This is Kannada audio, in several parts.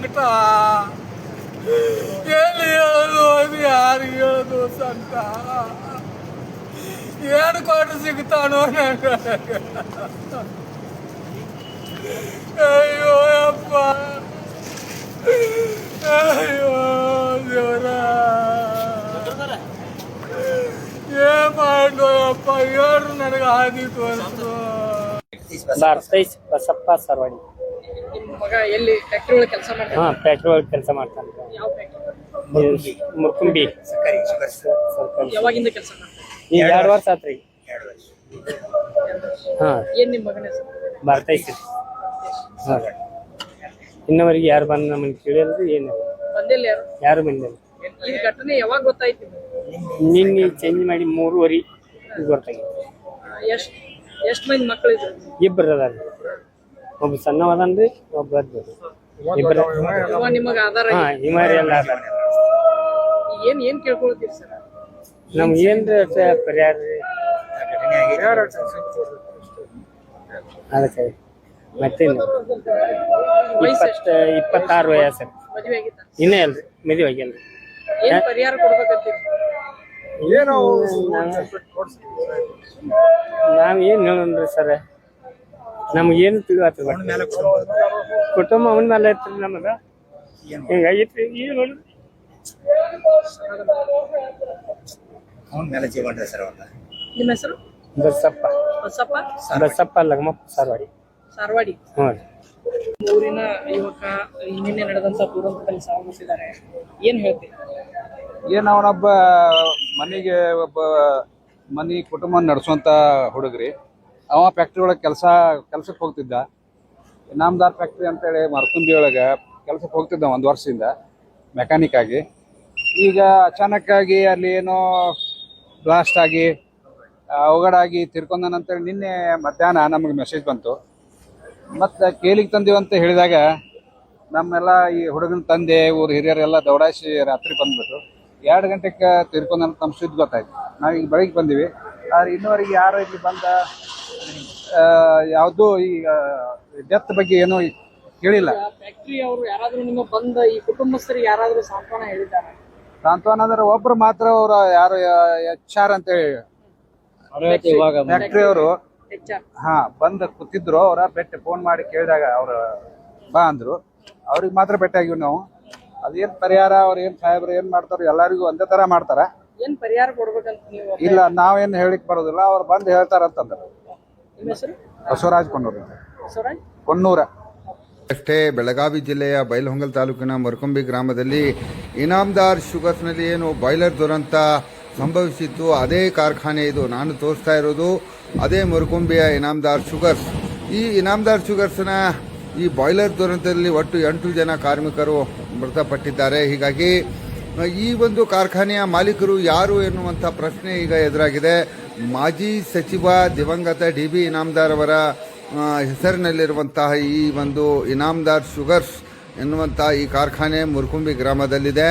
ಸಿಗ್ತಾ ಎಲ್ಲಿ ಹೇಳೋದು ಅದು ಯಾರಿಗೆ ಹೇಳೋದು ಸಂತ ಏನು ಕೊಟ್ಟು ಸಿಗ್ತಾನೋ ನನಗೆ ಅಯ್ಯೋ ಅಪ್ಪ ಅಯ್ಯೋ ದೇವರ ಏನ್ ಮಾಡೋ ಅಪ್ಪ ಯಾರು ನನಗೆ ಹಾದಿ ತೋರಿಸ್ರು ಭಾರತೇಶ್ ಬಸಪ್ಪ ಸರ್ವಾಡಿ. ನಿಮ್ಮ ಮಗ ಎಲ್ಲಿ ಫ್ಯಾಕ್ಟ್ರಿ ಒಳಗೆ ಕೆಲಸ ಮಾಡ್ತಾನೆ? ಹಾ, ಫ್ಯಾಕ್ಟ್ರಿ ಒಳಗೆ ಕೆಲಸ ಮಾಡ್ತಾನೆ. ಯಾವ ಫ್ಯಾಕ್ಟ್ರಿ? ಮುರ್ಕುಂಬಿ. ಯಾವಾಗಿಂದ ಕೆಲಸ ಮಾಡ್ತಾನೆ? ಈಗ 2 ವರ್ಷ ಆತ್ರಿ. ಹಾ, ಏನ್ ನಿಮ್ಮ ಮಗನ ಹೆಸರು? ಭಾರತೇಶ್. ಹಾ, ಇನ್ನವರೆಗೆ ಯಾರು ಬಂದು ನಮ್ಮನ್ನು ಕೇಳಿಲ್ರಿ, ಏನು ಬಂದಿಲ್ಲ ಯಾರು? ಯಾರು ಬಂದಿಲ್ಲ. ಈ ಘಟನೆ ಯಾವಾಗ ಗೊತ್ತಾಯ್ತು ನಿಮ್ಗೆ? ನಿನ್ನೆ ಚೇಂಜ್ ಮಾಡಿ 3:30 ಗೊತ್ತಾಗಿತ್ತು. ಎಷ್ಟು ಮಂದಿ ಮಕ್ಕಳು ಇದ್ರು? ಇಬ್ಬರು ಅದಾರ, ಒಬ್ಬ ಸಣ್ಣವದನ್ರಿ, ಒಬ್ಬ ಇಬ್ಬರು. ನಿಮಗೆ ಆಧಾರ ಹಾ, ಹಿಮಾರಿ ಎಲ್ಲ ಅದಾರ. ಏನ್ ಕೇಳ್ಕೊಳ್ತೀರಿ ಸರ್? ನಮ್ಗೆ ಏನ್ರಿ ಪರಿಹಾರ ಅದಕ್ಕೆ ಮತ್ತೇನು 26 ವಯಸ್ಸು ಮದುವೆ ಆಗಿತ್ತ? ಇನ್ನೇ ಅಲ್ರಿ, ಮದುವೆ ಆಗಿಲ್ರಿ. ಏನ್ ಪರಿಹಾರ ಕೊಡ್ಬೇಕಂತೀರಿ? ನಾವ್ ಏನ್ ಹೇಳೋಣ್ರಿ ಸರ್, ನಮ್ಗೇನು ತಿಳಿವತ್ತ ಕುಟುಂಬ ಅವನ ಮೇಲೆ ಐತ್ರಿ. ನಮಗ ಹಿಂಗಾಗಿತ್ರಿ. ಏನ್ ನೋಡಿ ನಿಮ್ಮ ಹೆಸರು? ಬಸಪ್ಪ. ಬಸಪ್ಪ? ಬಸಪ್ಪ ಲಗಮಪ್ಪ ಸರ್ವಾಡಿ. ಸಾರವಾಡಿ. ಹ್ಞೂ. ಊರಿನ ಯುವಕ ನಿನ್ನೆ ನಡೆದಂತ ದುರಂತದಲ್ಲಿ ಸಾವನ್ನಪ್ಪಿದ್ದಾರೆ, ಏನ್ ಹೇಳ್ತೀವಿ? ಅವನೊಬ್ಬ ಮನೆಗೆ ಮನೆ ಕುಟುಂಬ ನಡೆಸುವಂತ ಹುಡುಗ್ರಿ. ಅವ ಫ್ಯಾಕ್ಟ್ರಿ ಒಳಗೆ ಕೆಲ್ಸಕ್ಕೆ ಹೋಗ್ತಿದ್ದ. ಇನಾಮದಾರ್ ಫ್ಯಾಕ್ಟ್ರಿ ಅಂತೇಳಿ ಮರಕುಂಬಿ ಒಳಗೆ ಕೆಲ್ಸಕ್ಕೆ ಹೋಗ್ತಿದ್ದ 1 ವರ್ಷದಿಂದ ಮೆಕ್ಯಾನಿಕ್ ಆಗಿ. ಈಗ ಅಚಾನಕ್ಕಾಗಿ ಅಲ್ಲಿ ಏನೋ ಬ್ಲಾಸ್ಟ್ ಆಗಿ ಅವಘಡಾಗಿ ತೀರ್ಕೊಂಡನಂತೇಳಿ ನಿನ್ನೆ ಮಧ್ಯಾಹ್ನ ನಮಗೆ ಮೆಸೇಜ್ ಬಂತು. ಮತ್ತು ಕೇಲಿಗೆ ತಂದೀವಂತ ಹೇಳಿದಾಗ ನಮ್ಮೆಲ್ಲ ಈ ಹುಡುಗನ ತಂದೆ ಊರು ಹಿರಿಯರೆಲ್ಲ ದೌಡಾಯಿಸಿ ರಾತ್ರಿ ಬಂದ್ಬಿಟ್ಟು 2 ಗಂಟೆಗೆ ತೀರ್ಕೊಂಡಂತ ನಮ್ಮ ಸುದ್ದಿ ಗೊತ್ತಾಯ್ತು. ನಾವೀಗ ಬೆಳಗ್ಗೆ ಬಂದೀವಿ. ಆದ್ರೆ ಇನ್ನೂವರೆಗೆ ಯಾರು ಇಲ್ಲಿ ಬಂದ ಯಾವುದೂ ಈಗ ಡೆತ್ ಬಗ್ಗೆ ಏನೂ ಕೇಳಿಲ್ಲ. ಫ್ಯಾಕ್ಟ್ರಿ ಅವರು ಯಾರಾದ್ರೂ ನಿಮ್ಮ ಬಂದ ಈ ಕುಟುಂಬಸ್ಥರಿಗೆ ಯಾರಾದ್ರೂ ಸಾಂತ್ವನ ಹೇಳಿದ್ದಾರೆ? ಸಾಂತ್ವನ ಅಂದ್ರೆ ಒಬ್ರು ಮಾತ್ರ ಅವ್ರ ಯಾರು HR ಅಂತೇಳಿ ಫ್ಯಾಕ್ಟ್ರಿ ಅವರು ಬಂದು ಕೂತಿದ್ರು. ಅವರ ಫೋನ್ ಮಾಡಿ ಕೇಳಿದಾಗ ಅವ್ರ ಬಾ ಅಂದ್ರು. ಅವ್ರಿಗೆ ಮಾತ್ರ ಭೇಟಿಯಾಗಿವಿ ನಾವು. ಅದೇನ್ ಪರಿಹಾರ ಅವ್ರ ಏನ್ ಸಾಹೇಬ್ರು ಏನ್ ಮಾಡ್ತಾರ ಎಲ್ಲರಿಗೂ ಒಂದೇ ತರ ಮಾಡ್ತಾರ. ಏನ್ ಪರಿಹಾರ ಕೊಡ್ಬೇಕಂತ ನೀವು? ಇಲ್ಲ, ನಾವೇನ್ ಹೇಳಿಕ್ ಬರೋದಿಲ್ಲ, ಅವ್ರು ಬಂದು ಹೇಳ್ತಾರಂತಂದ್ರ. ನಿಮ್ಮ ಹೆಸರು? ಬಸವರಾಜ್ ಕೊಣ್ಣೂರು. ಬಸವರಾಜ್ ಕೊಣ್ಣೂರ. ಅಷ್ಟೇ ಬೆಳಗಾವಿ ಜಿಲ್ಲೆಯ ಬೈಲಹೊಂಗಲ ತಾಲೂಕಿನ ಮರಕುಂಬಿ ಗ್ರಾಮದಲ್ಲಿ ಇನಾಮದಾರ್ ಶುಗರ್ಸ್ನಲ್ಲಿ ಏನು ಬಾಯ್ಲರ್ ದುರಂತ ಸಂಭವಿಸಿತ್ತು, ಅದೇ ಕಾರ್ಖಾನೆ ಇದು. ನಾನು ತೋರಿಸ್ತಾ ಇರೋದು ಅದೇ ಮರಕುಂಬಿಯ ಇನಾಮದಾರ್ ಶುಗರ್ಸ್. ಈ ಇನಾಮದಾರ್ ಶುಗರ್ಸ್ನ ಈ ಬಾಯ್ಲರ್ ದುರಂತದಲ್ಲಿ ಒಟ್ಟು 8 ಜನ ಕಾರ್ಮಿಕರು ಮೃತಪಟ್ಟಿದ್ದಾರೆ. ಹೀಗಾಗಿ ಈ ಒಂದು ಕಾರ್ಖಾನೆಯ ಮಾಲೀಕರು ಯಾರು ಎನ್ನುವಂಥ ಪ್ರಶ್ನೆ ಈಗ ಎದುರಾಗಿದೆ. ಮಾಜಿ ಸಚಿವ ದಿವಂಗತ DB ಇನಾಮದಾರ್ ಅವರ ಹೆಸರಿನಲ್ಲಿರುವಂತಹ ಈ ಒಂದು ಇನಾಮದಾರ್ ಶುಗರ್ಸ್ ಎನ್ನುವಂಥ ಈ ಕಾರ್ಖಾನೆ ಮುರ್ಕುಂಬಿ ಗ್ರಾಮದಲ್ಲಿದೆ.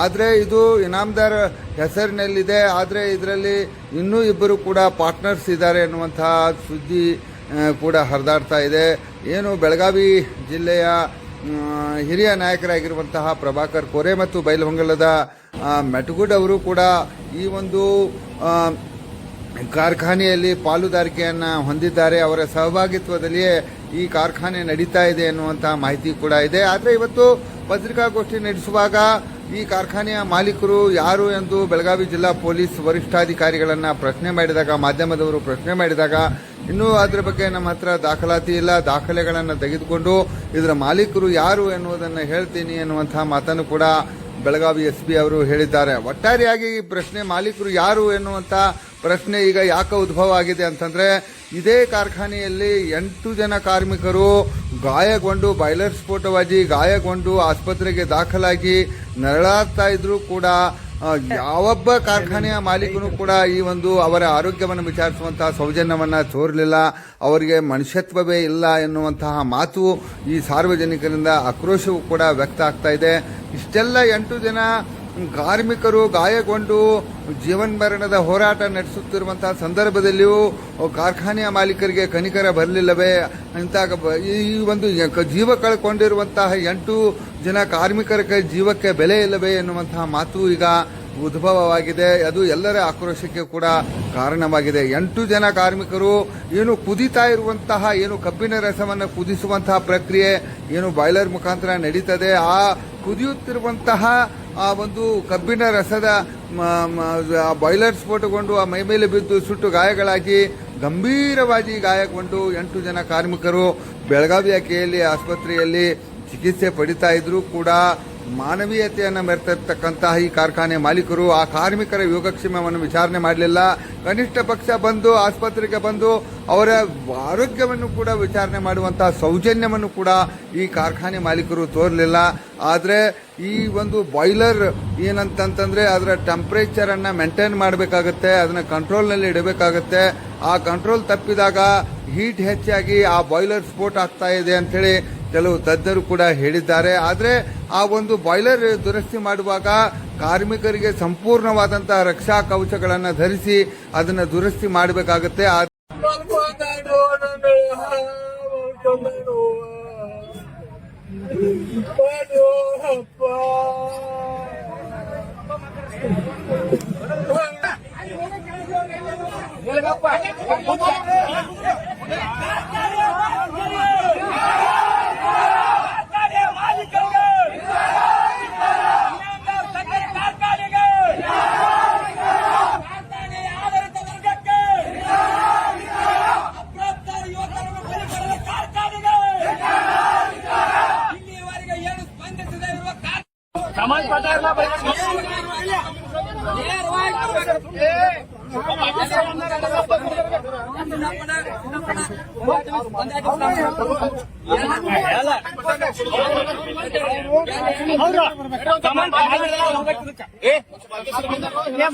ಆದರೆ ಇದು ಇನಾಮದಾರ್ ಹೆಸರಿನಲ್ಲಿದೆ, ಆದರೆ ಇದರಲ್ಲಿ ಇನ್ನೂ 2 ಕೂಡ ಪಾರ್ಟ್ನರ್ಸ್ ಇದ್ದಾರೆ ಎನ್ನುವಂತಹ ಸುದ್ದಿ ಕೂಡ ಹರಿದಾಡ್ತಾ ಇದೆ. ಏನು ಬೆಳಗಾವಿ ಜಿಲ್ಲೆಯ ಹಿರಿಯ ನಾಯಕರಾಗಿರುವಂತಹ ಪ್ರಭಾಕರ್ ಕೋರೆ ಮತ್ತು ಬೈಲಹೊಂಗಲದ ಮೆಟಗುಡ್ ಅವರು ಕೂಡ ಈ ಒಂದು ಕಾರ್ಖಾನೆಯಲ್ಲಿ ಪಾಲುದಾರಿಕೆಯನ್ನು ಹೊಂದಿದ್ದಾರೆ. ಅವರ ಸಹಭಾಗಿತ್ವದಲ್ಲಿಯೇ ಈ ಕಾರ್ಖಾನೆ ನಡೀತಾ ಇದೆ ಎನ್ನುವಂತಹ ಮಾಹಿತಿ ಕೂಡ ಇದೆ. ಆದರೆ ಇವತ್ತು ಪತ್ರಿಕಾಗೋಷ್ಠಿ ನಡೆಸುವಾಗ ಈ ಕಾರ್ಖಾನೆಯ ಮಾಲೀಕರು ಯಾರು ಎಂದು ಬೆಳಗಾವಿ ಜಿಲ್ಲಾ ಪೊಲೀಸ್ ವರಿಷ್ಠಾಧಿಕಾರಿಗಳನ್ನು ಪ್ರಶ್ನೆ ಮಾಡಿದಾಗ, ಮಾಧ್ಯಮದವರು ಪ್ರಶ್ನೆ ಮಾಡಿದಾಗ, ಇನ್ನೂ ಅದರ ಬಗ್ಗೆ ನಮ್ಮ ಹತ್ರ ದಾಖಲಾತಿ ಇಲ್ಲ, ದಾಖಲೆಗಳನ್ನು ತೆಗೆದುಕೊಂಡು ಇದರ ಮಾಲೀಕರು ಯಾರು ಎನ್ನುವುದನ್ನು ಹೇಳ್ತೀನಿ ಎನ್ನುವಂತಹ ಮಾತನ್ನು ಕೂಡ ಬೆಳಗಾವಿ SP ಅವರು ಹೇಳಿದ್ದಾರೆ. ಒಟ್ಟಾರೆಯಾಗಿ ಈ ಪ್ರಶ್ನೆ ಮಾಲೀಕರು ಯಾರು ಎನ್ನುವಂಥ ಪ್ರಶ್ನೆ ಈಗ ಯಾಕೆ ಉದ್ಭವ ಆಗಿದೆ ಅಂತಂದ್ರೆ, ಇದೇ ಕಾರ್ಖಾನೆಯಲ್ಲಿ 8 ಜನ ಕಾರ್ಮಿಕರು ಗಾಯಗೊಂಡು, ಬಾಯ್ಲರ್ ಸ್ಫೋಟವಾಗಿ ಗಾಯಗೊಂಡು ಆಸ್ಪತ್ರೆಗೆ ದಾಖಲಾಗಿ ನರಳಾಡ್ತಾ ಇದ್ರು ಕೂಡ ಯಾವೊಬ್ಬ ಕಾರ್ಖಾನೆಯ ಮಾಲೀಕನು ಕೂಡ ಈ ಒಂದು ಅವರ ಆರೋಗ್ಯವನ್ನು ವಿಚಾರಿಸುವಂತಹ ಸೌಜನ್ಯವನ್ನ ತೋರಲಿಲ್ಲ. ಅವರಿಗೆ ಮನುಷ್ಯತ್ವವೇ ಇಲ್ಲ ಎನ್ನುವಂತಹ ಮಾತು ಈ ಸಾರ್ವಜನಿಕರಿಂದ ಆಕ್ರೋಶವೂ ಕೂಡ ವ್ಯಕ್ತ ಆಗ್ತಾ ಇದೆ. ಇಷ್ಟೆಲ್ಲ 8 ಜನ ಕಾರ್ಮಿಕರು ಗಾಯಗೊಂಡು ಜೀವನ್ ಮರಣದ ಹೋರಾಟ ನಡೆಸುತ್ತಿರುವಂತಹ ಸಂದರ್ಭದಲ್ಲಿಯೂ ಕಾರ್ಖಾನೆಯ ಮಾಲೀಕರಿಗೆ ಕನಿಕರ ಬರಲಿಲ್ಲವೇ ಅಂತ ಈ ಒಂದು ಜೀವ ಕಳ್ಕೊಂಡಿರುವಂತಹ 8 ಜನ ಕಾರ್ಮಿಕರ ಜೀವಕ್ಕೆ ಬೆಲೆ ಇಲ್ಲವೇ ಎನ್ನುವಂತಹ ಮಾತು ಈಗ ಉದ್ಭವವಾಗಿದೆ. ಅದು ಎಲ್ಲರ ಆಕ್ರೋಶಕ್ಕೆ ಕೂಡ ಕಾರಣವಾಗಿದೆ. 8 ಜನ ಕಾರ್ಮಿಕರು ಏನು ಕುದೀತಾ ಇರುವಂತಹ ಏನು ಕಬ್ಬಿನ ರಸವನ್ನು ಕುದಿಸುವಂತಹ ಪ್ರಕ್ರಿಯೆ ಏನು ಬಾಯ್ಲರ್ ಮುಖಾಂತರ ನಡೀತದೆ, ಆ ಕುದಿಯುತ್ತಿರುವಂತಹ ಆ ಒಂದು ಕಬ್ಬಿನ ರಸದ ಬಾಯ್ಲರ್ ಸ್ಫೋಟಗೊಂಡು ಆ ಮೈ ಮೇಲೆ ಬಿದ್ದು ಸುಟ್ಟು ಗಾಯಗಳಾಗಿ ಗಂಭೀರವಾಗಿ ಗಾಯಗೊಂಡು 8 ಜನ ಕಾರ್ಮಿಕರು ಬೆಳಗಾವಿಯ KLE ಆಸ್ಪತ್ರೆಯಲ್ಲಿ ಚಿಕಿತ್ಸೆ ಪಡಿತಾ ಇದ್ರು ಕೂಡ ಮಾನವೀಯತೆಯನ್ನು ಮೆರೆತಿರ್ತಕ್ಕಂತಹ ಈ ಕಾರ್ಖಾನೆ ಮಾಲೀಕರು ಆ ಕಾರ್ಮಿಕರ ಯೋಗಕ್ಷೇಮವನ್ನು ವಿಚಾರಣೆ ಮಾಡಲಿಲ್ಲ. ಕನಿಷ್ಠ ಪಕ್ಷ ಬಂದು ಆಸ್ಪತ್ರೆಗೆ ಬಂದು ಅವರ ಆರೋಗ್ಯವನ್ನು ಕೂಡ ವಿಚಾರಣೆ ಮಾಡುವಂತಹ ಸೌಜನ್ಯವನ್ನು ಕೂಡ ಈ ಕಾರ್ಖಾನೆ ಮಾಲೀಕರು ತೋರಲಿಲ್ಲ. ಆದರೆ ಈ ಒಂದು ಬಾಯ್ಲರ್ ಏನಂತಂತಂದ್ರೆ ಅದರ ಟೆಂಪರೇಚರನ್ನು ಮೇಂಟೈನ್ ಮಾಡಬೇಕಾಗತ್ತೆ, ಅದನ್ನು ಕಂಟ್ರೋಲ್ನಲ್ಲಿ ಇಡಬೇಕಾಗತ್ತೆ. ಆ ಕಂಟ್ರೋಲ್ ತಪ್ಪಿದಾಗ ಹೀಟ್ ಹೆಚ್ಚಾಗಿ ಆ ಬಾಯ್ಲರ್ ಸ್ಫೋಟ ಆಗ್ತಾ ಇದೆ ಅಂಥೇಳಿ ಕೆಲವು ತಜ್ಞರು ಕೂಡ ಹೇಳಿದ್ದಾರೆ. ಆದರೆ ಆ ಒಂದು ಬಾಯ್ಲರ್ ದುರಸ್ತಿ ಮಾಡುವಾಗ ಕಾರ್ಮಿಕರಿಗೆ ಸಂಪೂರ್ಣವಾದಂತಹ ರಕ್ಷಾ ಕವಚಗಳನ್ನು ಧರಿಸಿ ಅದನ್ನು ದುರಸ್ತಿ ಮಾಡಬೇಕಾಗುತ್ತೆ.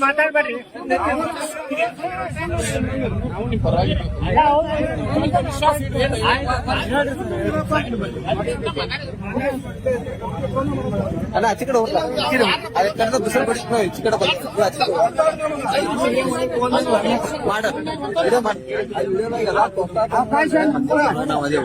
ಮಾತಾಡ್ಬೇಡ್ರಿ. ಅಲ್ಲ ಆಚೆ ಕಡೆ ಹೋಗ್ತಾ ಅದಕ್ಕೆ ದುಸರ ಬಡಿಸ್ಕೊ ಈಚೆ ಕಡೆ ಮಾಡ ವಿಡಿಯೋ ಮಾಡಿ ನಾವು ಅದೇ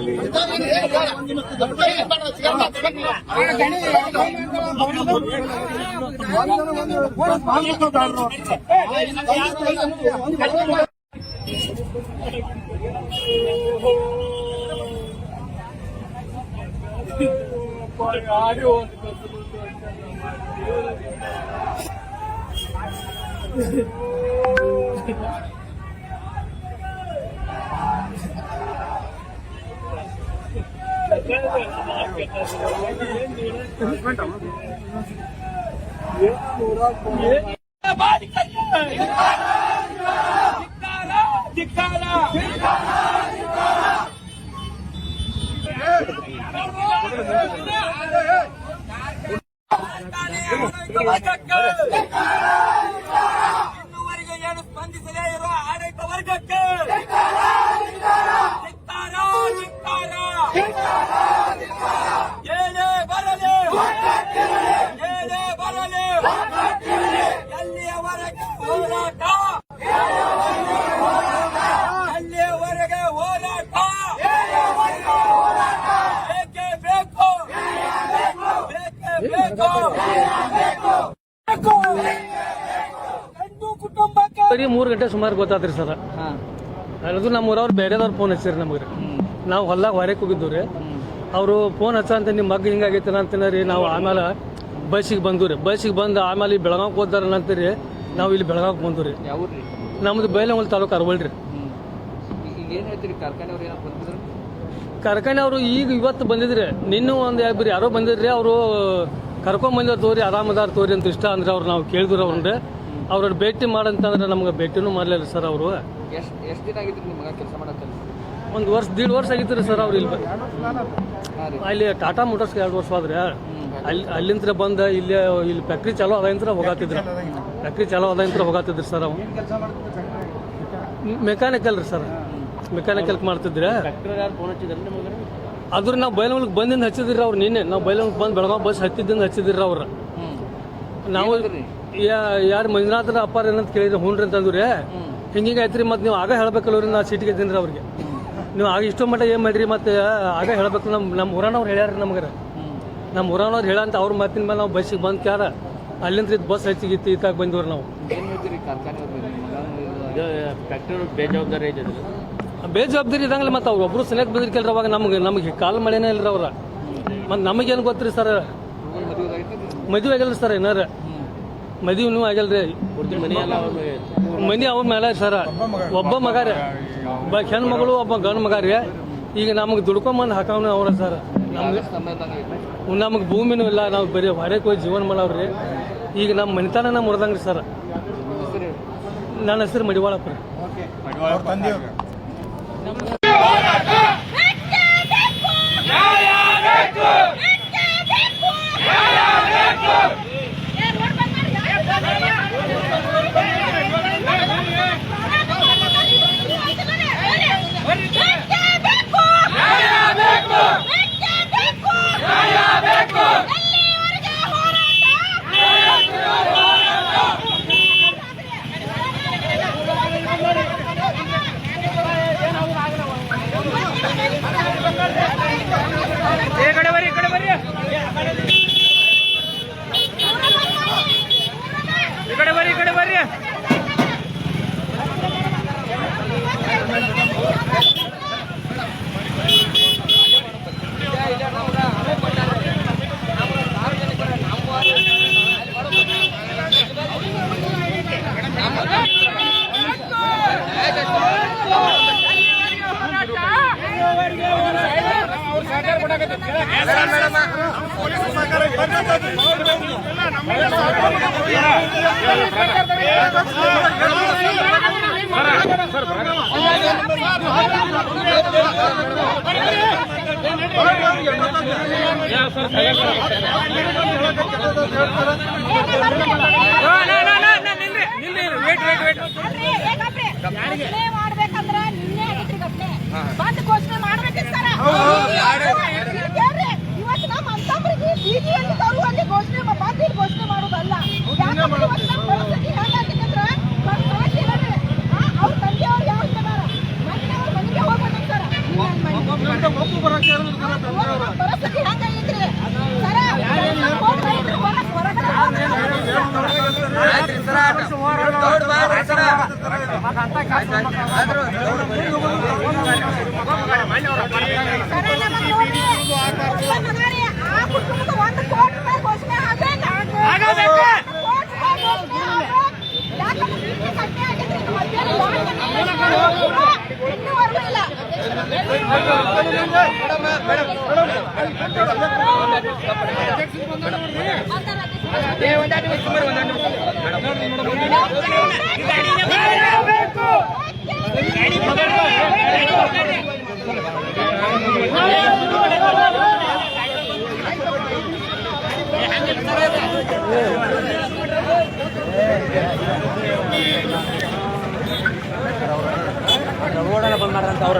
ಇನ್ನುವರೆಗೆ ಏನು ಸ್ಪಂದಿಸದೇ ಇರುವ ಆಡಳಿತ ವರ್ಗಕ್ಕೆ ಏನೇ ಬರಲಿ ಎಲ್ಲಿಯವರೆಗೆ ಹೋರಾಟ ಬೇಕೇ ಬೇಕು 3 ಗಂಟೆ ಸುಮಾರು ಗೊತ್ತಾತ್ರಿ ಸರ್. ಅದು ನಮ್ಮೂರವ್ರು ಬೇರೆದವ್ರು ಫೋನ್ ಹಚ್ಚಿರಿ ನಮಗೆ. ನಾವು ಹೊಲ್ದಾಗ ಹೊರಗೆ ಹೋಗಿದ್ದು ರೀ. ಅವರು ಫೋನ್ ಹಚ್ಚ ಅಂತ ನಿಮ್ಮ ಮಗ ಹಿಂಗಾಗೈತೆ ಅಂತೀನ ರೀ. ನಾವು ಆಮೇಲೆ ಬಸ್ಸಿಗೆ ಬಂದು ರೀ. ಬಸ್ಸಿಗೆ ಬಂದು ಆಮೇಲೆ ಬೆಳಗಾವಿಗೆ ಹೋದಾರ ಅಂತೀರಿ. ನಾವು ಇಲ್ಲಿ ಬೆಳಗಾವಿಗೆ ಬಂದು ರೀ. ನಮ್ದು ಬೈಲಹೊಂಗಲ ತಾಲೂಕು ಅರವಳ್ಳಿ ರೀ. ಕಾರ್ಖಾನೆ ಅವರು ಈಗ ಇವತ್ತು ಬಂದಿದ್ರಿ. ನಿನ್ನೂ ಒಂದು ಯಾರು ಯಾರೋ ಬಂದಿದ್ರಿ. ಅವರು ಕರ್ಕೊಂಬಂದಿರ ತೋರಿ ಆರಾಮದಾರ ತೋರಿ ಅಂತ ಇಷ್ಟ ಅಂದ್ರೆ ಅವ್ರು ನಾವು ಕೇಳಿದ್ರು ಅವ್ರನ್ರಿ. ಅವ್ರ ಭೇಟಿ ಮಾಡಂತಂದ್ರೆ ನಮ್ಗೆ ಭೇಟಿನೂ ಮಾಡಲಿಲ್ಲ ಸರ್. ಅವರು ಎಷ್ಟು ದಿನ ಆಗಿತ್ತು ನಿಮ್ಮ ಮಗ ಕೆಲಸ ಮಾಡಕ್ಕೆ? 1 ವರ್ಷ 1.5 ವರ್ಷ ಆಗಿತ್ತು ರೀ ಸರ್. ಅವ್ರು ಇಲ್ಲಿ ಟಾಟಾ ಮೋಟರ್ಸ್ 2 ವರ್ಷ ಆದ್ರೆ ಅಲ್ಲಿಂದ ಬಂದ ಇಲ್ಲಿ ಫ್ಯಾಕ್ಟ್ರಿ ಚಾಲೋ ಅದಂತ್ರ ಹೋಗತ್ತಿದ್ರು. ಫ್ಯಾಕ್ಟ್ರಿ ಚಾಲೋ ಅದಂತ್ರ ಹೋಗತ್ತಿದ್ರು ಸರ್. ಅವು ಮೆಕ್ಯಾನಿಕಲ್ ರೀ ಸರ್. ಮೆಕ್ಯಾನಿಕಲ್ ಮಾಡ್ತಿದ್ರೆ ಅದ್ರ ನಾವು ಬೈಲಹೊಂಗಲಕ್ಕೆ ಬಂದಿಂದ ಹಚ್ಚಿದ್ರಿ ಅವ್ರು. ನಿನ್ನೆ ನಾವು ಬೈಲಹೊಂಗಲಕ್ಕೆ ಬಂದು ಬೆಳಗಾವಿ ಬಸ್ ಹತ್ತಿದ್ದಿಂದ ಹಚ್ಚಿದ್ರಿ ಅವ್ರು. ನಾವು ಯಾರು ಮಂಜುನಾಥನ ಅಪ್ಪಾರ ಏನಂತ ಕೇಳಿದ್ರೆ ಹ್ಞೂ ಅಂತಂದ್ರು ರೀ ಹಿಂಗೆ ಐತ್ರಿ ಮತ್ತೆ ನೀವು ಆಗ ಹೇಳ್ಬೇಕಲ್ರಿ ನಾ ಸೀಟಿಗೆ ಇದ್ದೀನಿ ಅವ್ರಿಗೆ ನೀವು ಆಗ ಇಷ್ಟೋ ಮಟ್ಟ ಏನು ಮಾಡಿರಿ ಮತ್ತೆ ಆಗ ಹೇಳ್ಬೇಕು ನಮ್ಮ ಊರನವ್ರು ಹೇಳ್ಯಾರ ನಮ್ಗೆ ನಮ್ಮ ಊರನವ್ರು ಹೇಳಂತ ಅವ್ರ ಮಾತಿನ ಮೇಲೆ ನಾವು ಬಸ್ಸಿಗೆ ಬಂದು ಕ್ಯಾರ ಅಲ್ಲಿಂದ ಬಸ್ ಹಚ್ಚಿಗಿತ್ತು ಇತ್ತಾಗ ಬಂದವ್ರು ನಾವು ಬೇಜವಾಬ್ದಾರಿ ಇದಂಗಲ್ಲ ಮತ್ತೆ ಅವ್ರು ಒಬ್ರು ಸನಿಯಕ್ಕೆ ಬಂದಿರ್ಕಲ್ರಿ ಅವಾಗ ನಮಗೆ ಕಾಲ್ ಮಳೆನೇ ಇಲ್ರಿ ಅವ್ರ ಮತ್ತು ನಮಗೇನು ಗೊತ್ತಿರಿ ಸರ್ ಮದುವೆ ಆಗಿಲ್ಲ ಸರ್ ಏನಾರ ಮದುವೆನೂ ಆಗಿಲ್ರಿ ಮನೆ ಅವ್ರ ಮೇಲೆ ಸರ ಒಬ್ಬ ಮಗ ರೀ ಹೆಣ್ಣು ಮಗಳು ಒಬ್ಬ ಗಂಡು ಮಗ ರೀ ಈಗ ನಮಗೆ ದುಡ್ಕೊಂಬಂದು ಹಾಕವ್ನ ಅವ್ರ ಸರ್ ನಮಗೆ ಭೂಮಿನೂ ಇಲ್ಲ ನಾವು ಬರೀ ಹೊರಗೆ ಹೋಗಿ ಜೀವನ ಮಾಡವ್ರಿ ಈಗ ನಮ್ಮ ಮನೆತನ ಮುರಿದಂಗ್ರಿ ಸರ್ ನನ್ನ ಹೆಸರು ಮಡಿವಾಳಪ್ಪ ರೀ ಮಾಡ್ಬೇಕಂದ್ರೆ ನಿನ್ನೆ ಬಂದ್ ಘೋಷಣೆ ಮಾಡ್ಬೇಕಿರ್ತಾರ ಇವತ್ತು ನಮ್ಮ ಅಂತಂಬ್ರಿಗೆ ಬೀದಿಯಲ್ಲಿ ತರುವಲ್ಲಿ ಘೋಷಣೆ ಬಂದು ಘೋಷಣೆ ಮಾಡೋದಲ್ಲ. ಪರಿಸ್ಥಿತಿ ಹೆಂಗಾಗಿತ್ತಂದ್ರ ಅವ್ರ ತಂದೆಯವ್ರು ಯಾವ ಇದ್ದಾರ ಮೊನ್ನೆ ಅವ್ರ ಮನೆಗೆ ಹೋಗ್ಬೇಕಂತಾರ ಪರಿಸ್ಥಿತಿ ಹೆಂಗಾಗಿದ್ರಿ ಆ ಕುಟುಂಬದ 1 ಕೋಟಿ ರೂಪಾಯಿ ಘೋಷಣೆ ಆಗಬೇಕು. ಬಂದ್ ಮಾಡ್ರಂತ ಅವ್ರ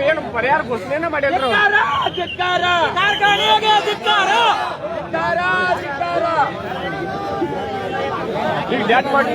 ಏನು ಪರಿಹಾರ ಘೋಷಣೆನ ಮಾಡಿದ್ರು. ಈಗ ಡ್ಯಾಟ್ ಮಾಡಿ